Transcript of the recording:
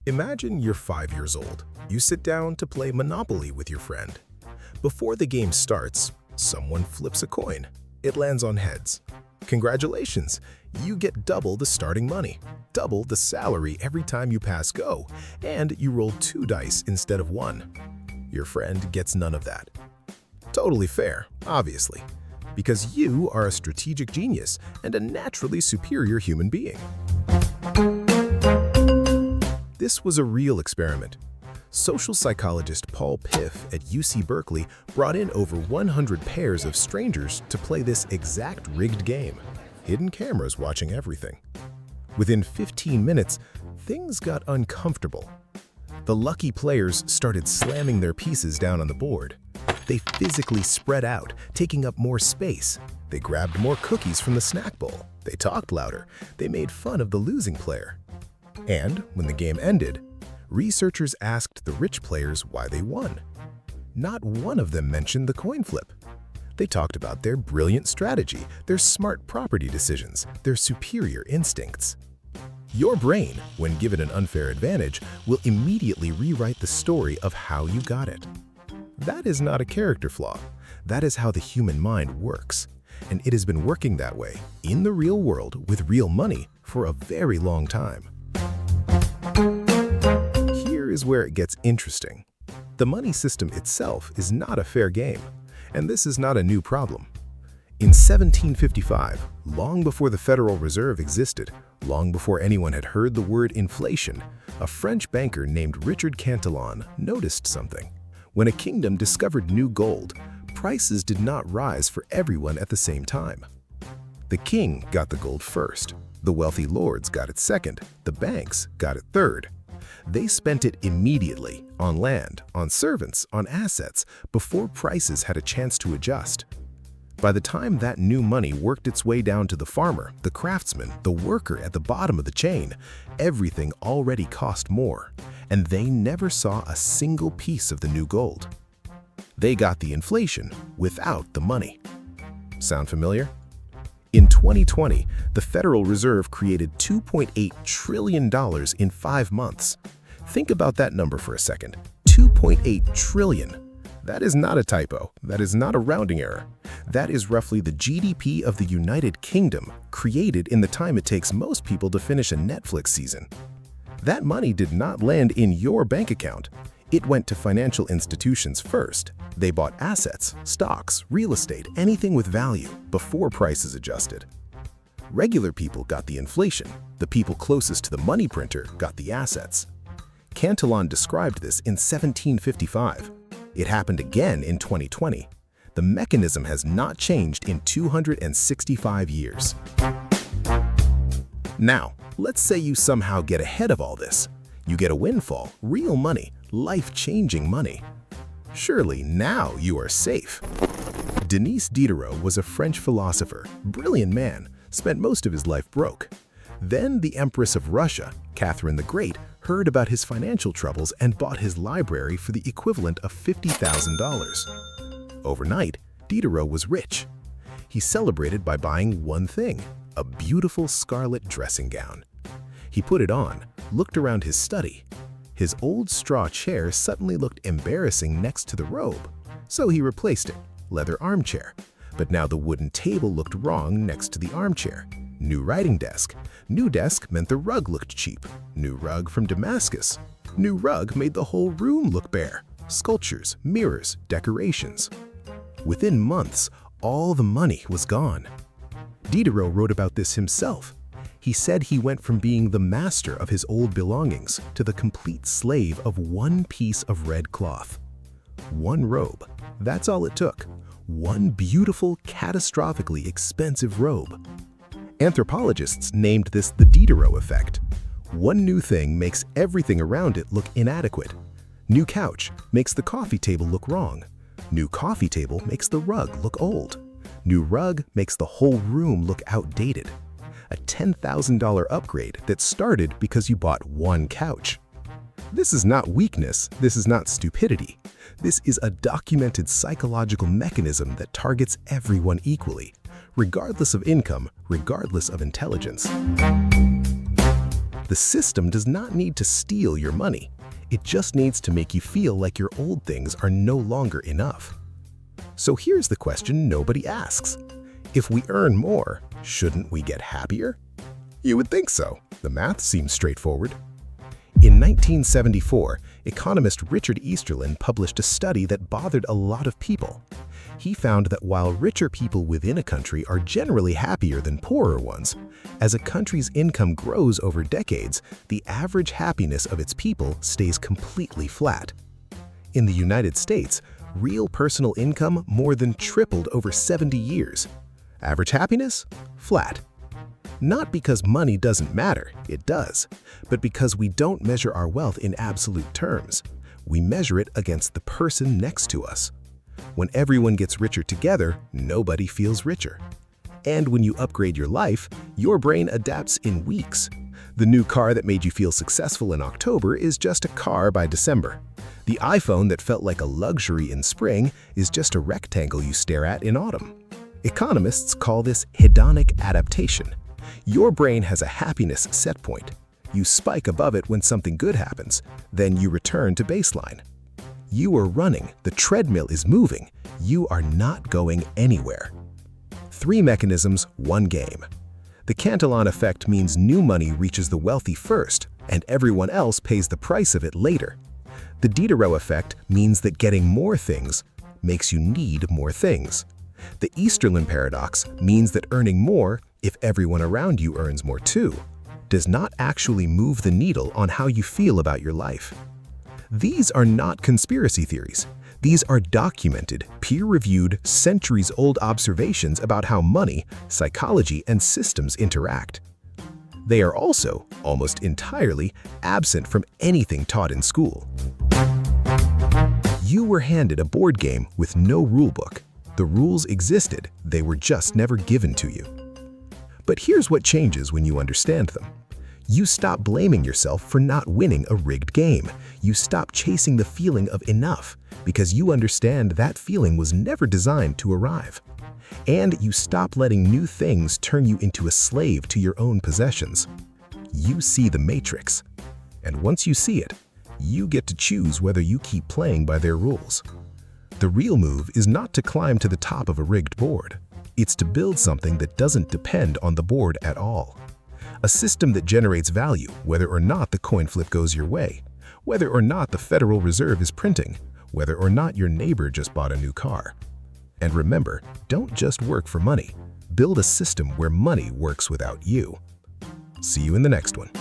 Imagine you're 5 years old. You sit down to play Monopoly with your friend. Before the game starts, someone flips a coin. It lands on heads. Congratulations! You get double the starting money, double the salary every time you pass go, and you roll 2 dice instead of 1. Your friend gets none of that. Totally fair, obviously, because you are a strategic genius and a naturally superior human being. This was a real experiment. Social psychologist Paul Piff at UC Berkeley brought in over 100 pairs of strangers to play this exact rigged game. Hidden cameras watching everything. Within 15 minutes, things got uncomfortable. The lucky players started slamming their pieces down on the board. They physically spread out, taking up more space. They grabbed more cookies from the snack bowl. They talked louder. They made fun of the losing player. And when the game ended, researchers asked the rich players why they won. Not one of them mentioned the coin flip. They talked about their brilliant strategy, their smart property decisions, their superior instincts. Your brain, when given an unfair advantage, will immediately rewrite the story of how you got it. That is not a character flaw. That is how the human mind works. And it has been working that way, in the real world, with real money, for a very long time. Here is where it gets interesting. The money system itself is not a fair game, and this is not a new problem. In 1755, long before the Federal Reserve existed, long before anyone had heard the word inflation, a French banker named Richard Cantillon noticed something. When a kingdom discovered new gold, prices did not rise for everyone at the same time. The king got the gold first. The wealthy lords got it second. The banks got it third. They spent it immediately on land, on servants, on assets, before prices had a chance to adjust. By the time that new money worked its way down to the farmer, the craftsman, the worker at the bottom of the chain, everything already cost more, and they never saw a single piece of the new gold. They got the inflation without the money. Sound familiar? In 2020, the Federal Reserve created $2.8 trillion in 5 months. Think about that number for a second. 2.8 trillion. That is not a typo. That is not a rounding error. That is roughly the GDP of the United Kingdom, created in the time it takes most people to finish a Netflix season. That money did not land in your bank account. It went to financial institutions first. They bought assets, stocks, real estate, anything with value before prices adjusted. Regular people got the inflation. The people closest to the money printer got the assets. Cantillon described this in 1755. It happened again in 2020. The mechanism has not changed in 265 years. Now, let's say you somehow get ahead of all this. You get a windfall, real money, life-changing money. Surely now you are safe. Denis Diderot was a French philosopher, brilliant man, spent most of his life broke. Then the Empress of Russia, Catherine the Great, heard about his financial troubles and bought his library for the equivalent of $50,000. Overnight, Diderot was rich. He celebrated by buying one thing, a beautiful scarlet dressing gown. He put it on, looked around his study. His old straw chair suddenly looked embarrassing next to the robe, so he replaced it, leather armchair. But now the wooden table looked wrong next to the armchair. New writing desk. New desk meant the rug looked cheap. New rug from Damascus. New rug made the whole room look bare. Sculptures, mirrors, decorations. Within months, all the money was gone. Diderot wrote about this himself. He said he went from being the master of his old belongings to the complete slave of one piece of red cloth. One robe. That's all it took. One beautiful, catastrophically expensive robe. Anthropologists named this the Diderot Effect. One new thing makes everything around it look inadequate. New couch makes the coffee table look wrong. New coffee table makes the rug look old. New rug makes the whole room look outdated. A $10,000 upgrade that started because you bought one couch. This is not weakness, this is not stupidity. This is a documented psychological mechanism that targets everyone equally, regardless of income, regardless of intelligence. The system does not need to steal your money. It just needs to make you feel like your old things are no longer enough. So here's the question nobody asks. If we earn more, shouldn't we get happier? You would think so. The math seems straightforward. In 1974, economist Richard Easterlin published a study that bothered a lot of people. He found that while richer people within a country are generally happier than poorer ones, as a country's income grows over decades, the average happiness of its people stays completely flat. In the United States, real personal income more than tripled over 70 years. Average happiness? Flat. Not because money doesn't matter, it does, but because we don't measure our wealth in absolute terms. We measure it against the person next to us. When everyone gets richer together, nobody feels richer. And when you upgrade your life, your brain adapts in weeks. The new car that made you feel successful in October is just a car by December. The iPhone that felt like a luxury in spring is just a rectangle you stare at in autumn. Economists call this hedonic adaptation. Your brain has a happiness set point. You spike above it when something good happens, then you return to baseline. You are running, the treadmill is moving, you are not going anywhere. 3 mechanisms, 1 game. The Cantillon Effect means new money reaches the wealthy first, and everyone else pays the price of it later. The Diderot Effect means that getting more things makes you need more things. The Easterlin Paradox means that earning more, if everyone around you earns more too, does not actually move the needle on how you feel about your life. These are not conspiracy theories. These are documented, peer-reviewed, centuries-old observations about how money, psychology, and systems interact. They are also, almost entirely, absent from anything taught in school. You were handed a board game with no rulebook. The rules existed, they were just never given to you. But here's what changes when you understand them. You stop blaming yourself for not winning a rigged game. You stop chasing the feeling of enough because you understand that feeling was never designed to arrive. And you stop letting new things turn you into a slave to your own possessions. You see the matrix. And once you see it, you get to choose whether you keep playing by their rules. The real move is not to climb to the top of a rigged board. It's to build something that doesn't depend on the board at all. A system that generates value, whether or not the coin flip goes your way, whether or not the Federal Reserve is printing, whether or not your neighbor just bought a new car. And remember, don't just work for money. Build a system where money works without you. See you in the next one.